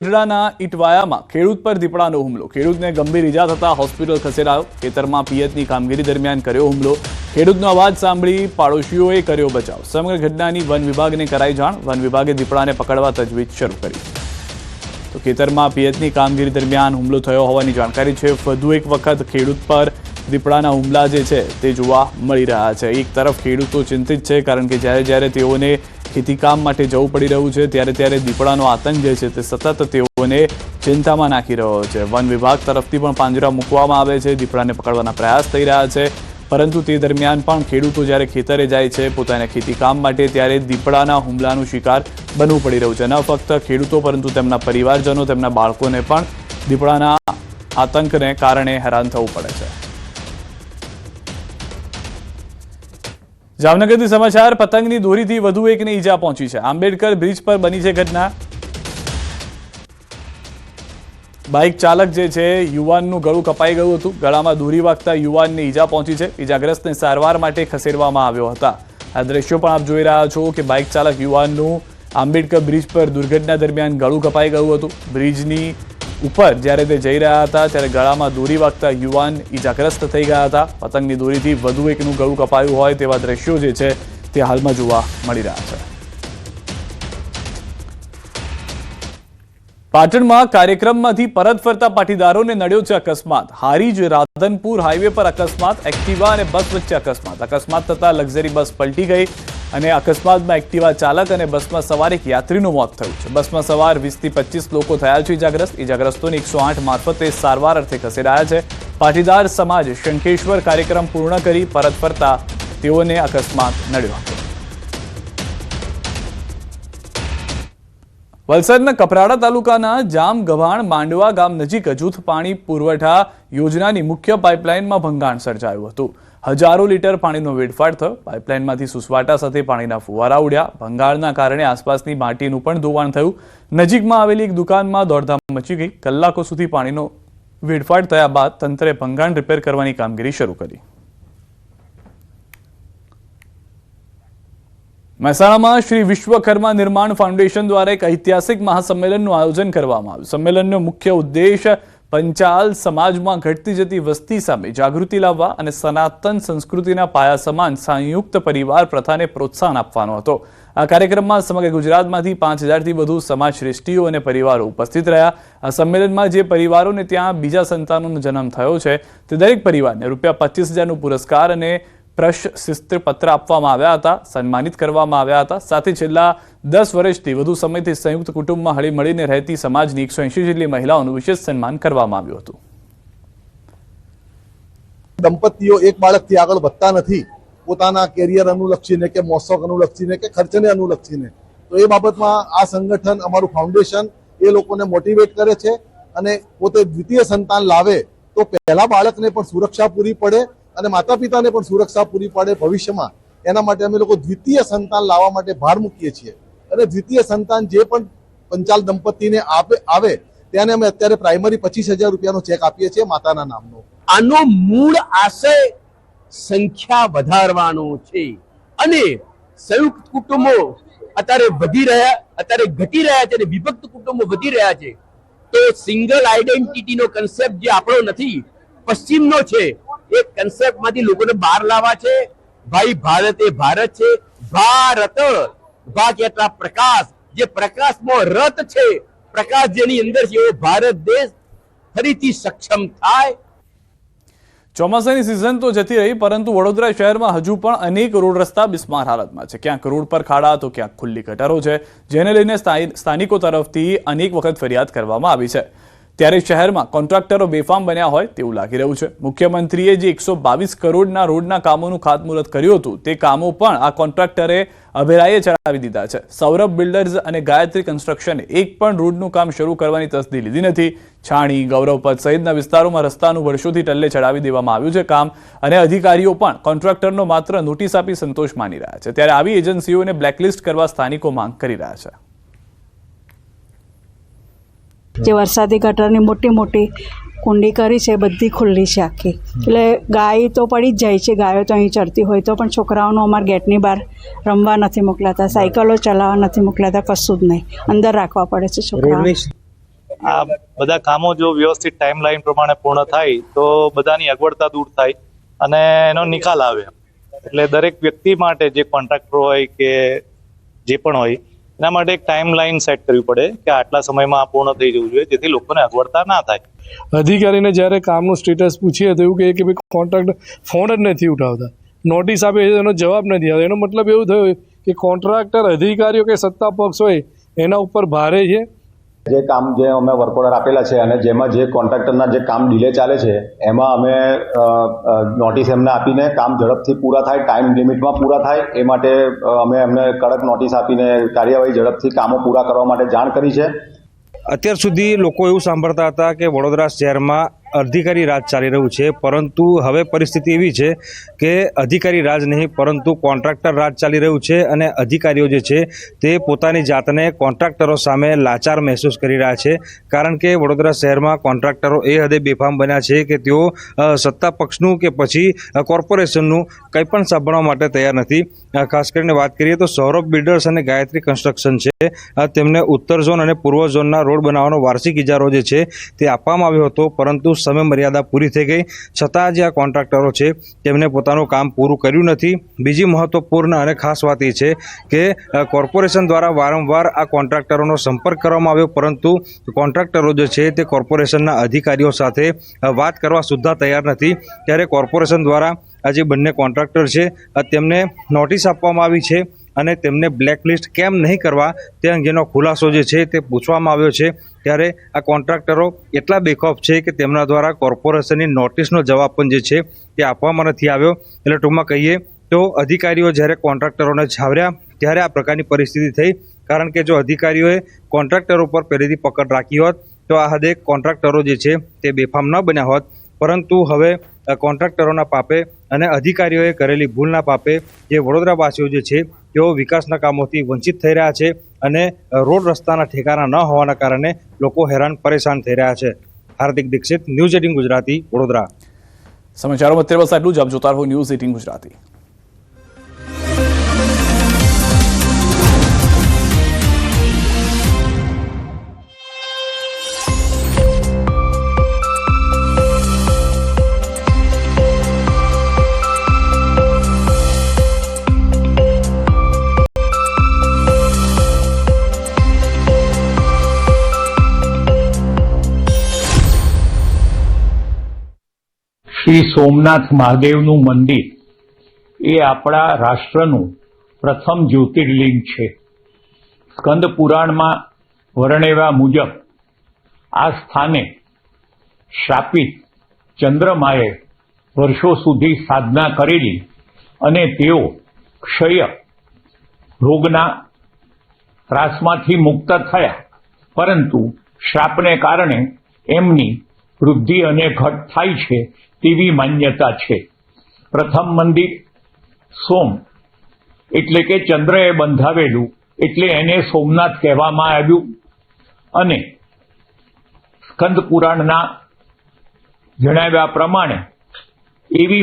ગઢડાના ઇટવાયામાં ખેડૂત પર દીપડાનો હુમલો. ખેડૂતને ગંભીર ઈજા થતા હોસ્પિટલ ખસેડાયો. ખેતરમાં પિયતની કામગીરી દરમિયાન કર્યો હુમલો. ખેડૂતનો અવાજ સાંભળી પાડોશીઓએ કર્યો બચાવ. સમગ્ર ઘટનાની વન વિભાગને કરાઈ જાણ. વન વિભાગે દીપડાને પકડવા તજવીજ શરૂ કરી. તો ખેતરમાં પિયતની કામગીરી દરમિયાન હુમલો થયો હોવાની જાણકારી છે. વધુ એક વખત ખેડૂત પર દીપડાના હુમલા જે છે તે જોવા મળી રહ્યા છે. એક તરફ ખેડૂતો ચિંતિત છે, કારણ કે જ્યારે તેઓને ખેતીકામ માટે જવું પડી રહ્યું છે ત્યારે દીપડાનો આતંક જે છે તે સતત તેઓને ચિંતામાં નાખી રહ્યો છે. વન વિભાગ તરફથી પણ પાંજરા મૂકવામાં આવે છે. દીપડાને પકડવાના પ્રયાસ થઈ રહ્યા છે, પરંતુ તે દરમિયાન પણ ખેડૂતો જ્યારે ખેતરે જાય છે પોતાના ખેતીકામ માટે, ત્યારે દીપડાના હુમલાનું શિકાર બનવું પડી રહ્યું છે. ન ફક્ત ખેડૂતો પરંતુ તેમના પરિવારજનો, તેમના બાળકોને પણ દીપડાના આતંકને કારણે હેરાન થવું પડે છે. જામનગરથી સમાચાર. પતંગની દોરીથી વધુ એકને ઈજા પહોંચી છે. આંબેડકર બ્રિજ પર બની છે ઘટના. બાઇક ચાલક જે છે યુવાનનું ગળું કપાઈ ગયું હતું. ગળામાં દોરી વાગતા યુવાનને ઈજા પહોંચી છે. ઈજાગ્રસ્તને સારવાર માટે ખસેડવામાં આવ્યો હતા. આ દ્રશ્યો પણ આપ જોઈ રહ્યા છો કે બાઇક ચાલક યુવાનનું આંબેડકર બ્રિજ પર દુર્ઘટના દરમિયાન ગળું કપાઈ ગયું હતું. બ્રિજની ઉપર જ્યારે તે જઈ રહ્યા હતા ત્યારે ગળામાં દોરી વાગતા યુવાન ઈજાગ્રસ્ત થઈ ગયા હતા. પતંગની દોરીથી વધુ એકનું ગળું કપાયું હોય તેવા દ્રશ્યો જે છે તે હાલમાં જોવા મળી રહ્યા છે. પાટણમાં કાર્યક્રમમાંથી પરત ફરતા પાટીદારોને નડ્યો છે અકસ્માત. હારીજ રાધનપુર હાઈવે પર અકસ્માત. એક્ટિવા અને બસ વચ્ચે અકસ્માત. અકસ્માત થતા લક્ઝરી બસ પલટી ગઈ અને અકસ્માતમાં એક્ટિવા ચાલક અને બસમાં સવાર એક યાત્રીનું મોત થયું છે. બસમાં સવાર 20 થી 25 લોકો થયા છે ઈજાગ્રસ્ત. ઈજાગ્રસ્તોને 108 મારફતે સારવાર અર્થે ખસેડાયા છે. પાટીદાર સમાજ શંખેશ્વર કાર્યક્રમ પૂર્ણ કરી પરત ફરતા તેઓને અકસ્માત નડ્યો હતો. વલસાડના કપરાડા તાલુકાના જામગભાણ માંડવા ગામ નજીક જૂથ પાણી પુરવઠા યોજનાની મુખ્ય પાઇપલાઇનમાં ભંગાણ સર્જાયું હતું. હજારો લીટર પાણીનો વેડફાટ થયો. પાઇપલાઇનમાંથી સુસવાટા સાથે પાણીના ફુવારા ઉડ્યા. ભંગાણના કારણે આસપાસની માટીનું પણ ધોવાણ થયું. નજીકમાં આવેલી એક દુકાનમાં દોડધામ મચી ગઈ. કલાકો સુધી પાણીનો વેડફાટ થયા બાદ તંત્રે ભંગાણ રિપેર કરવાની કામગીરી શરૂ કરી. મહેસાણામાં શ્રી વિશ્વકર્મા નિર્માણ ફાઉન્ડેશન દ્વારા એક ઐતિહાસિક મહાસંમેલનનું આયોજન કરવામાં આવ્યું. સંમેલનનો મુખ્ય ઉદ્દેશ પંચાલ સમાજમાં ઘટતી જતી વસ્તી સામે જાગૃતિ લાવવા અને સનાતન સંસ્કૃતિના પાયા સમાન સંયુક્ત પરિવાર પ્રથાને પ્રોત્સાહન આપવાનો હતો. આ કાર્યક્રમમાં સમગ્ર ગુજરાતમાંથી 5000થી વધુ સમાજ શ્રેષ્ઠીઓ અને પરિવારો ઉપસ્થિત રહ્યા. આ સંમેલનમાં જે પરિવારોને ત્યાં બીજા સંતાનોનો જન્મ થયો છે તે દરેક પરિવારને ₹25,000નો પુરસ્કાર અને પ્રશસ્તિ પત્ર આપવામાં આવ્યા હતા, સન્માનિત કરવામાં આવ્યા હતા. સાથે છેલ્લા 10 વર્ષથી વધુ સમયથી સંયુક્ત કુટુંબમાં હળીમળીને રહેતી સમાજની 180 જેટલી મહિલાઓનું વિશેષ સન્માન કરવામાં આવ્યું હતું. દંપતીઓ એક બાળકથી આગળ વધતા નથી, પોતાના કેરિયર અનુલક્ષીને કે મોસક અનુલક્ષીને કે ખર્ચને અનુલક્ષીને. તો એ બાબતમાં આ સંગઠન, અમારું ફાઉન્ડેશન એ લોકોને મોટિવેટ કરે છે અને પોતે દ્વિતીય સંતાન લાવે તો પહેલા બાળકને પણ સુરક્ષા પૂરી પડે અને માતા પિતાને પણ સુરક્ષા પૂરી પાડે ભવિષ્યમાં. એના માટે અમે લોકો દ્વિતીય સંતાન લાવવા માટે ભાર મૂકીએ છીએ. અને દ્વિતીય સંતાન જે પણ પંચાલ દંપતીને આવે તેને અમે અત્યારે પ્રાઇમરી ₹25,000નો ચેક આપીએ છીએ માતાના નામનો. આનો મૂળ આશય સંખ્યા વધારવાનો છે અને સંયુક્ત કુટુંબો અત્યારે ઘટી રહ્યા છે અને વિભક્ત કુટુંબો વધી રહ્યા છે. તો સિંગલ આઈડેન્ટિટીનો કન્સેપ્ટ જે આપણો નથી, પશ્ચિમનો છે, એ કન્સેપ્ટમાંથી લોકોને બહાર લાવવા છે. ભાઈ ભારત એ ભારત છે. ભારત ભાગ એટલા પ્રકાશ, જે પ્રકાશમાં રત છે, પ્રકાશ જેની અંદર છે, એવો ભારત દેશ ફરીથી સક્ષમ થાય. ચોમાસાની સિઝન તો જતી રહી, પરંતુ વડોદરા શહેરમાં હજુ પણ અનેક રોડ રસ્તા બિસ્માર હાલતમાં છે. ક્યાંક રોડ પર ખાડા તો ક્યાંક ખુલ્લી ગટરો છે, જેને લઈને સ્થાનિકો તરફથી અનેક વખત ફરિયાદ કરવામાં આવી છે. ત્યારે શહેરમાં કોન્ટ્રાક્ટરો બેફામ બન્યા હોય તેવું લાગી રહ્યું છે. મુખ્યમંત્રીએ જે 122 કરોડના રોડના કામોનું ખાતમુહૂર્ત કર્યું હતું તે કામો પણ આ કોન્ટ્રાક્ટરે અભેરાઈએ ચડાવી દીધા છે. સૌરભ બિલ્ડર્સ અને ગાયત્રી કન્સ્ટ્રક્શને એક પણ રોડનું કામ શરૂ કરવાની તસદી લીધી નથી. છાણી, ગૌરવપથ સહિતના વિસ્તારોમાં રસ્તાનું વર્ષોથી ટલ્લે ચડાવી દેવામાં આવ્યું છે કામ, અને અધિકારીઓ પણ કોન્ટ્રાક્ટરનો માત્ર નોટિસ આપી સંતોષ માની રહ્યા છે. ત્યારે આવી એજન્સીઓને બ્લેકલિસ્ટ કરવા સ્થાનિકો માંગ કરી રહ્યા છે. જે વરસાદી ગટરની મોટી મોટી કુંડી કરી છે બધી ખુલ્લી છે આખી, એટલે ગાય તો પડી જ જાય છે. ગાયો તો અહીં ચરતી હોય તો પણ છોકરાઓનો અમારા ગેટની બહાર રમવા નથી મોકલાતા, સાયકલો ચલાવવા નથી મોકલાતા, કશું જ નહીં, અંદર રાખવા પડે છે છોકરાઓ. આ બધા કામો જો વ્યવસ્થિત ટાઈમલાઈન પ્રમાણે પૂર્ણ થાય તો બધાની અગવડતા દૂર થાય અને એનો નિકાલ આવે. એટલે દરેક વ્યક્તિ માટે જે કોન્ટ્રાક્ટર હોય કે જે પણ હોય એના માટે એક ટાઈમલાઈન સેટ કરવી પડે કે આટલા સમયમાં આ પૂર્ણ થઈ જવું જોઈએ, જેથી લોકોને અગવડતા ના થાય. અધિકારીને જ્યારે કામનું સ્ટેટસ પૂછીએ તો એવું કહે કે ભાઈ કોન્ટ્રાક્ટર ફોન જ નથી ઉઠાવતા, નોટિસ આપે છે એનો જવાબ નથી આવતો. એનો મતલબ એવું થયો કે કોન્ટ્રાક્ટર અધિકારીઓ કે સત્તા પક્ષ હોય એના ઉપર ભારે છે. જે કામ જે અમે વર્ક ઓર્ડર આપેલા છે અને જેમાં જે કોન્ટ્રાક્ટરના જે કામ ડિલે ચાલે છે એમાં અમે નોટિસ એમને આપીને કામ ઝડપથી પૂરા થાય, ટાઈમ લિમિટમાં પૂરા થાય એ માટે અમે એમને કડક નોટિસ આપીને કાર્યવાહી ઝડપથી કામો પૂરા કરવા માટે જાણ કરી છે. અત્યાર સુધી લોકો એવું સાંભળતા હતા કે વડોદરા શહેરમાં અધિકારી રાજ ચાલી રહ્યું છે, પરંતુ હવે પરિસ્થિતિ એવી છે કે અધિકારી રાજ નહીં પરંતુ કોન્ટ્રાક્ટર રાજ ચાલી રહ્યું છે અને અધિકારીઓ જે છે તે પોતાની જાતને કોન્ટ્રાક્ટરો સામે લાચાર મહેસૂસ કરી રહ્યા છે. કારણ કે વડોદરા શહેરમાં કોન્ટ્રાક્ટરો એ હદે બેફામ બન્યા છે કે તેઓ સત્તા પક્ષનું કે પછી કોર્પોરેશનનું કંઈ પણ સાંભળવા માટે તૈયાર નથી. ખાસ કરીને વાત કરીએ તો સૌરભ બિલ્ડર્સ અને ગાયત્રી કન્સ્ટ્રક્શન છે, તેમને ઉત્તર ઝોન અને પૂર્વ ઝોનના રોડ બનાવવાનો વાર્ષિક ઇજારો જે છે તે આપવામાં આવ્યો હતો, પરંતુ સમય મર્યાદા પૂરી થઈ ગઈ છતાં જે આ કોન્ટ્રાક્ટરો છે તેમને પોતાનું કામ પૂરું કર્યું નથી. બીજી મહત્વપૂર્ણ અને ખાસ વાત એ છે કે કોર્પોરેશન દ્વારા વારંવાર આ કોન્ટ્રાક્ટરોનો સંપર્ક કરવામાં આવ્યો, પરંતુ કોન્ટ્રાક્ટરો જે છે તે કોર્પોરેશનના અધિકારીઓ સાથે વાત કરવા સુદ્ધા તૈયાર નથી. ત્યારે કોર્પોરેશન દ્વારા આ જે બંને કોન્ટ્રાક્ટર છે તેમને નોટિસ આપવામાં આવી છે અને તેમને બ્લેકલિસ્ટ કેમ નહીં કરવા તે અંગેનો ખુલાસો જે છે તે પૂછવામાં આવ્યો છે. ત્યારે આ કોન્ટ્રાક્ટરો એટલા બેખોફ છે કે તેમના દ્વારા કોર્પોરેશનની નોટિસનો જવાબ પણ જે છે તે આપવામાં નથી આવ્યો. એટલે ટૂંકમાં કહીએ તો અધિકારીઓ જ્યારે કોન્ટ્રાક્ટરોને છાવર્યા ત્યારે આ પ્રકારની પરિસ્થિતિ થઈ. કારણ કે જો અધિકારીઓએ કોન્ટ્રાક્ટરો પર પહેલેથી પકડ રાખી હોત તો આ હદે કોન્ટ્રાક્ટરો જે છે તે બેફામ ન બન્યા હોત. પરંતુ હવે કોન્ટ્રાક્ટરોના પાપે અને અધિકારીઓએ કરેલી ભૂલના પાપે જે વડોદરાવાસીઓ જે છે તેઓ વિકાસના કામોથી વંચિત થઈ રહ્યા છે અને રોડ રસ્તાના ઠેકાણા ન હોવાના કારણે લોકો હેરાન પરેશાન થઈ રહ્યા છે. હાર્દિક દીક્ષિત, ન્યૂઝ 18 ગુજરાતી, વડોદરા. સમાચારોમાં અત્યારે બસ આટલું જ. આપ જોતા રહો ન્યૂઝ 18 ગુજરાતી. શ્રી સોમનાથ મહાદેવનું મંદિર એ આપણા રાષ્ટ્રનું પ્રથમ જ્યોતિર્લિંગ છે. સ્કંદ પુરાણમાં વર્ણવ્યા મુજબ આ સ્થાને શ્રાપિત ચંદ્રમાએ વર્ષો સુધી સાધના કરેલી અને તેઓ ક્ષય રોગના ત્રાસમાંથી મુક્ત થયા, પરંતુ શ્રાપને કારણે એમની વૃદ્ધિ અને ઘટ થાય છે તેવી માન્યતા છે. પ્રથમ મંદિર સોમ એટલે કે ચંદ્રએ બંધાવેલું એટલે એને સોમનાથ કહેવામાં આવ્યું અને સ્કંદ પુરાણના જણાવ્યા પ્રમાણે એવી